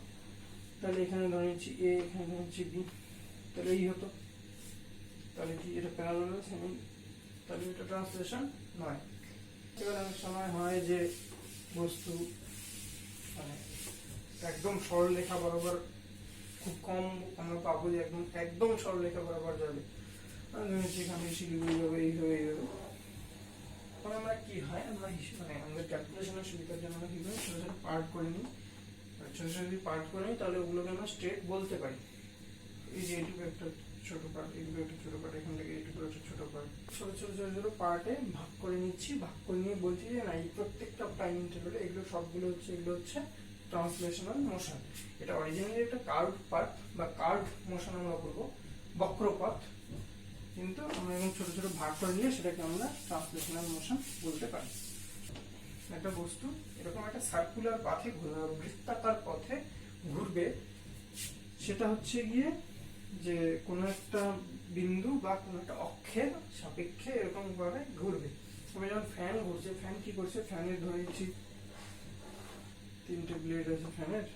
তাহলে এখানে ধরে নিচ্ছি এ, এখানে ধরে নিচ্ছি বি, তাহলে এই হতো। তাহলে কি এটা প্যারালাল আছে? তাহলে এটা ট্রান্সলেশন নয়। এবার অনেক সময় হয় যে বস্তু মানে একদম সরলরেখা বরাবর, খুব কম আমরা পাবো যে একদম সরলরেখা বরাবর যাবে, সেখানে শিলিগুড়ি যাবে, এইভাবে তখন আমরা কি হয়, আমরা মানে আমাদের ক্যালকুলেশনের সুবিধার জন্য আমরা কি করি, ছোট ছোট পার্ট করে নিই। ছোট ছোট যদি পার্ট করে নিই, তাহলে ওগুলোকে আমরা স্ট্রেট বলতে পারি। এই যে এইটুকু একটা ছোট পার্ট, এইটুকু একটা ছোট পার্ট, এখান থেকে এইটুকু একটা ছোট পার্ট, ছোট ছোট ছোট ছোট পার্টে ভাগ করে নিচ্ছি। ভাগ করে নিয়ে বলছি যে না, এই প্রত্যেকটা টাইম ইন্টারভ্যালে এগুলো হচ্ছে ট্রান্সলেশনাল মোশন। এটা অরিজিনালি একটা কার্ভ পাথ বা কার্ভ মোশন আমরা বলবো, বক্রপথ, কিন্তু আমরা এরকম ছোট ছোট ভাগ করে নিয়ে সেটাকে আমরা ট্রান্সলেশনাল মোশন বলতে পারি। একটা বস্তু এরকম একটা সার্কুলার পাথে ঘুরবে, বৃত্তাকার পথে ঘুরবে, সেটা হচ্ছে গিয়ে যে কোনো একটা বিন্দু বা কোনো একটা অক্ষের সাপেক্ষে এরকম ভাবে ঘুরবে। আমি যখন ফ্যান ঘুরছে, ফ্যান কি করছে, ফ্যানের ধরেছি তিনটে ব্লেড আছে ফ্যানের,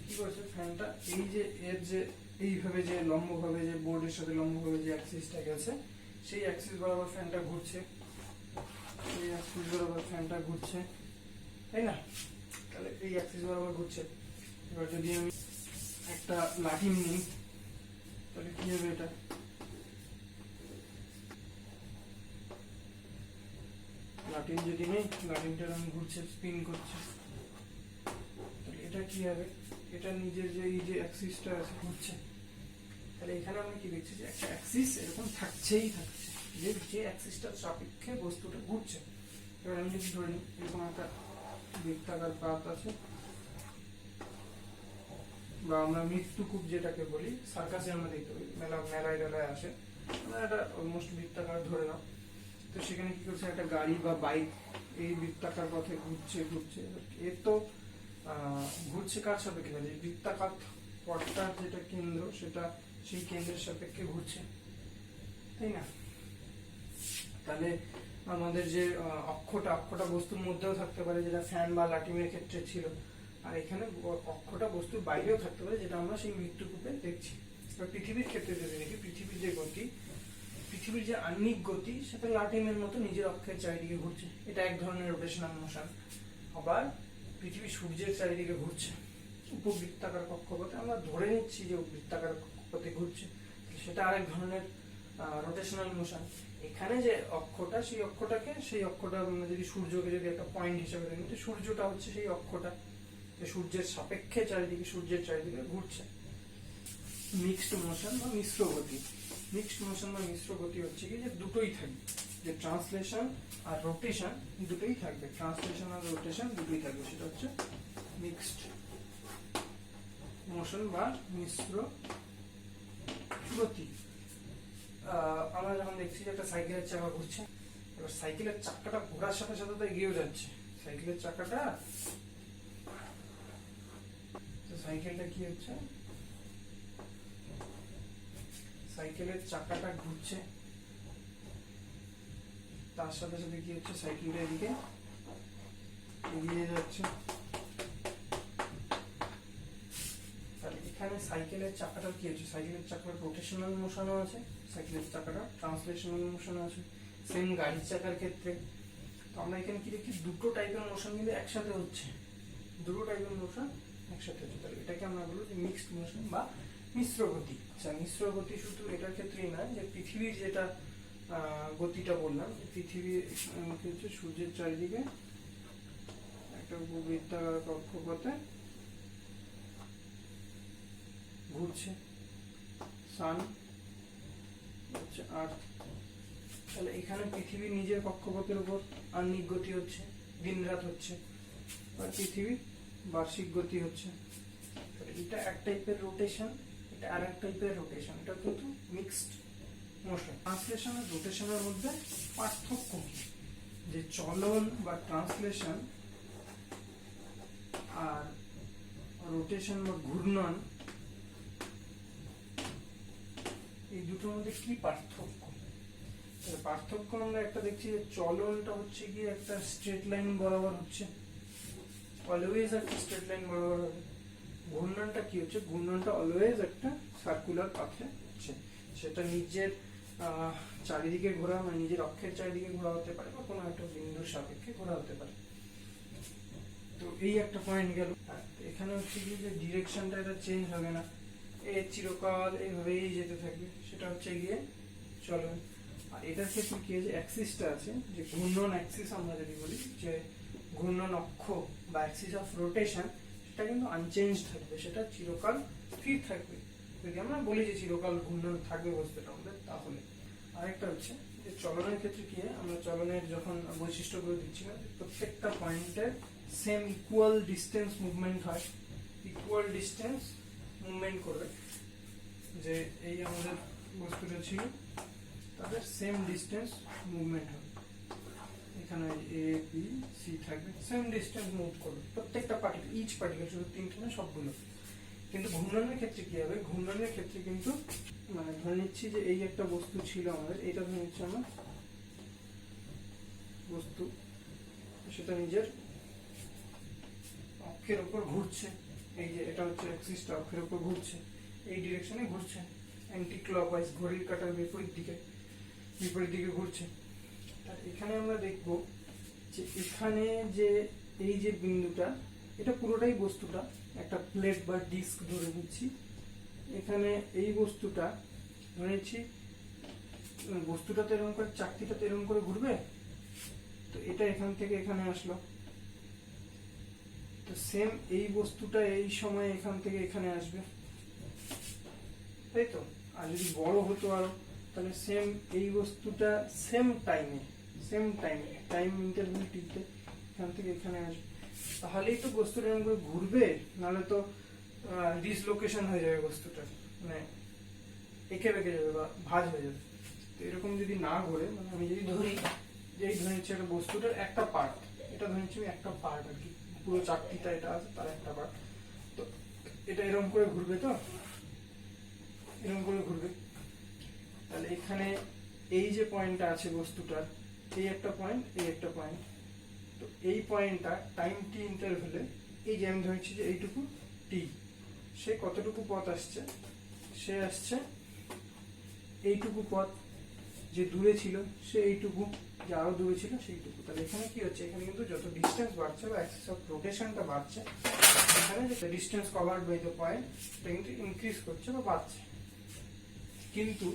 কি করছে ফ্যানটা, এই যে এর যে এইভাবে যে লম্বভাবে যে বোর্ডের সাথে লম্বভাবে যে অ্যাক্সিসটা গেছে, সেই অ্যাক্সিস বরাবর ফ্যানটা ঘুরছে, তাই না? তাহলে এই অ্যাক্সিস বরাবর ঘুরছে। এবার যদি আমি একটা লাঠিম নিই, তাহলে কি হবে, এটা লাঠিম যদি নেই, লাঠিমটা আমি ঘুরছে, স্পিন করছে, তাহলে এটা কি হবে, এটা নিজের যে এই যে অ্যাক্সিসটা আছে ঘুরছে, তাহলে এখানে আমরা কি দেখছি যে একটা অ্যাক্সিস এরকম থাকছেই থাকছে, যে অ্যাক্সিসটার সাপেক্ষে বস্তুটা ঘুরছে। এবার আমি যদি ধরে নিই এরকম একটা বৃত্তাকার পাত আছে, বা আমরা মৃত্যুকূপ যেটাকে বলি, সার্কাসে আমরা দেখতে পাই, মেলায় টেলায় আসে, আমরা একটা অলমোস্ট বৃত্তাকার ধরে নাও। তো সেখানে কি করছে, একটা গাড়ি বা বাইক এই বৃত্তাকার পথে ঘুরছে। এর তো ঘুরছে কার সাপেক্ষে, যে বৃত্তাকার পথটার যেটা কেন্দ্র, সেটা সেই কেন্দ্রের সাপেক্ষে ঘুরছে, তাই না? তাহলে আমাদের যে অক্ষটা বস্তুর মধ্যেও থাকতে পারে, যেটা ফ্যান বা লাটিমের ক্ষেত্রে ছিল, আর এখানে অক্ষটা বস্তুর বাইরেও থাকতে পারে, যেটা আমরা সেই মৃত্যুকূপে দেখছি। এবার পৃথিবীর ক্ষেত্রে যদি দেখি, পৃথিবীর যে গতি, পৃথিবীর যে আহ্নিক গতি, সেটা লাটিমের মতো নিজের অক্ষের চারিদিকে ঘুরছে, এটা এক ধরনের রোটেশনাল মোশন। আবার পৃথিবী সূর্যের চারিদিকে ঘুরছে উপবৃত্তাকার কক্ষপথে, আমরা ধরে নিচ্ছি যে বৃত্তাকার কক্ষপথে ঘুরছে, সেটা আরেক ধরনের রোটেশনাল মোশন। এখানে যে অক্ষটা, সেই অক্ষটা যদি সূর্যকে যদি একটা পয়েন্ট হিসেবে ধরি, সূর্যটা হচ্ছে সেই অক্ষটা, সূর্যের সাপেক্ষে সূর্যের চারিদিকে ঘুরছে। মিক্সড মোশন বা মিশ্র গতি। মিক্সড মোশন বা মিশ্র গতি হচ্ছে কি, যে দুটোই থাকবে, যে ট্রান্সলেশন আর রোটেশন দুটোই থাকবে, ট্রান্সলেশন আর রোটেশন দুটোই থাকবে, সেটা হচ্ছে মিক্সড মোশন বা মিশ্র গতি। আমরা যখন দেখছি যে একটা সাইকেলের চাকা ঘুরছে, এবার সাইকেলের চাকাটা ঘোরার সাথে সাথে তো এগিয়েও যাচ্ছে, সাইকেলের কি হচ্ছে, সাইকেলের চাকাটা ঘুরছে, তার সাথে সাথে কি হচ্ছে, সাইকেলটা এদিকে এগিয়ে যাচ্ছে। তাহলে এখানে সাইকেলের চাকাটা কি হচ্ছে, সাইকেলের চাকার রোটেশনাল মোশনও আছে, সাইকেলের চাকাটা ট্রান্সলেশনাল মোশনও আছে। সেম গাড়ির চাকার ক্ষেত্রে। তো আমরা এখানে কি দেখি, দুটো টাইপের মোশন কিন্তু একসাথে হচ্ছে, তাহলে এটাকে আমরা বলবো যে মিক্সড মোশন বা মিশ্র গতি। আচ্ছা, মিশ্র গতি শুধু এটার ক্ষেত্রেই না, যে পৃথিবীর যেটা গতিটা বললাম, পৃথিবী হচ্ছে সূর্যের চারিদিকে একটা বৃত্তাকার কক্ষপথে ঘুরছে, সান হচ্ছে আর্থ। তাহলে এখানে পৃথিবীর নিজের কক্ষপথের উপর আহ্নিক গতি হচ্ছে, দিন রাত হচ্ছে, আর পৃথিবীর বার্ষিক গতি হচ্ছে। এটা এক টাইপের রোটেশন, এটা আর এক টাইপের রোটেশন, এটা কিন্তু মিক্সড মোশন। ট্রান্সলেশন আর রোটেশনের মধ্যে পার্থক্য কি, যে চলন বা ট্রান্সলেশন আর রোটেশন বা ঘূর্ণন, এই দুটোর মধ্যে কি পার্থক্য? পার্থক্য আমরা একটা দেখছি, যে চলনটা হচ্ছে গিয়ে একটা স্ট্রেট লাইন বরাবর হচ্ছে, অলওয়েজ একটা স্ট্রেট লাইন বরাবর হবে। ঘূর্ণনটা কি হচ্ছে, ঘূর্ণনটা অলওয়েজ একটা সার্কুলার পাথে হচ্ছে, সেটা নিজের চারিদিকে ঘোরা, মানে নিজের অক্ষের চারিদিকে ঘোরা হতে পারে, বা কোনো একটা বিন্দুর সাপেক্ষে ঘোরা হতে পারে। তো এই একটা পয়েন্ট গেল। এখানে হচ্ছে কি, যে ডিরেকশনটা এটা চেঞ্জ হবে না, এর চিরকাল এইভাবেই যেতে থাকবে, সেটা হচ্ছে গিয়ে চলন। আর এটার ক্ষেত্রে কি, যে অ্যাক্সিসটা আছে, যে ঘূর্ণন অ্যাক্সিস আমরা যদি বলি, যে ঘূর্ণন অক্ষ বা অ্যাক্সিস অফ রোটেশন, সেটা কিন্তু আনচেঞ্জ থাকবে, সেটা চিরকাল স্থির থাকবে। যদি আমরা বলি যে চিরকাল ঘূর্ণন থাকবে বস্তুটা আমাদের, তাহলে আরেকটা হচ্ছে যে চলনের ক্ষেত্রে কি, আমরা চলনের যখন বৈশিষ্ট্যগুলো দিচ্ছিলাম, প্রত্যেকটা পয়েন্টে সেম ইকুয়াল ডিস্টেন্স মুভমেন্ট হয়, ইকুয়াল ডিস্টেন্স মুভমেন্ট করবে, যে এই আমাদের বস্তুটা ছিল, তাদের সেম ডিস্টেন্স মুভমেন্ট হবে। এখানে এ বি সি থাকবে, সেম ডিস্টেন্স মুভ করবে প্রত্যেকটা পার্টিকেল, ইচ পার্টিকেল, শুধু তিনটে না, সবগুলো। কিন্তু ঘূর্ণনের ক্ষেত্রে কি হবে, ঘূর্ণনের ক্ষেত্রে কিন্তু মানে ধরে নিচ্ছি যে এই একটা বস্তু ছিল আমাদের, এটা ধরে নিচ্ছি আমরা বস্তু, সেটা নিজের অক্ষের উপর ঘুরছে, এই যে এটা হচ্ছে অ্যাক্সিসটা, অক্ষের উপর ঘুরছে, এই ডিরেকশনে ঘুরছে, অ্যান্টি ক্লকওয়াইজ, ঘড়ির কাঁটার বিপরীত দিকে ঘুরছে। আর এখানে আমরা দেখব যে এখানে যে এই যে বিন্দুটা, এটা পুরোটাই বস্তুটা একটা প্লেট বা ডিস্ক ধরে নিচ্ছি, এখানে এই বস্তুটা ধরে নিচ্ছি, বস্তুটা তো এরকম করে, চাকতিটা তো এরকম করে ঘুরবে, তো এটা এখান থেকে এখানে আসলো, তো সেম এই বস্তুটা এই সময় এখান থেকে এখানে আসবে, তাই তো? আর যদি বড় হতো আরো, তাহলে সেম এই বস্তুটা সেম টাইম ইন্টারভেল টিতে এখান থেকে এখানে আসবে, তাহলেই তো বস্তুটা এরকম করে ঘুরবে, নাহলে তো ডিসলোকেশন হয়ে যাবে বস্তুটা, মানে এঁকে বেঁকে যাবে বা ভাঁজ হয়ে যাবে। তো এরকম যদি না ঘুরে, মানে আমি যদি ধরি যে এই ধরে নিচ্ছি একটা বস্তুটার একটা পার্ট, এটা ধরে নিচ্ছি আমি একটা পার্ট আর কি, পুরো চাকতিটা এটা আছে তার একটা পার্ট, তো এটা এরকম করে ঘুরবে, তো এরকম করে ঘুরবে। তাহলে এখানে এই যে পয়েন্টটা আছে বস্তুটার, এই একটা পয়েন্ট, এই একটা পয়েন্ট, তো এই পয়েন্টটা টাইম টি ইন্টারভেলে, এই যে আমি ধরেছি যে এইটুকু টি, সে কতটুকু পথ আসছে, সে আসছে এইটুকু পথ, যে দূরে ছিল সে এইটুকু, যে আরো দূরে ছিল সেইটুকু। তাহলে এখানে কি হচ্ছে, এখানে কিন্তু যত ডিস্টেন্স বাড়ছে বা অ্যাক্সিস অফ রোটেশনটা বাড়ছে, এখানে যে distance covered by the point এটা কিন্তু ইনক্রিজ করছে বা বাড়ছে। কিন্তু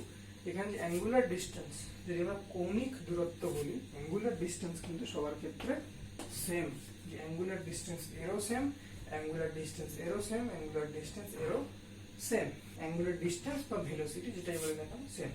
এখানে যে অ্যাঙ্গুলার ডিস্টেন্স, যদি আমরা কৌণিক দূরত্ব বলি, অ্যাঙ্গুলার ডিস্টেন্স কিন্তু সবার ক্ষেত্রে সেম, যে অ্যাঙ্গুলার ডিস্টেন্স এরও সেম, অ্যাঙ্গুলার ডিস্টেন্স এরও সেম, অ্যাঙ্গুলার ডিস্টেন্স এরও সেম, অ্যাঙ্গুলার ডিস্টেন্স বা ভেলোসিটি যেটাই বলে না কেন সেম।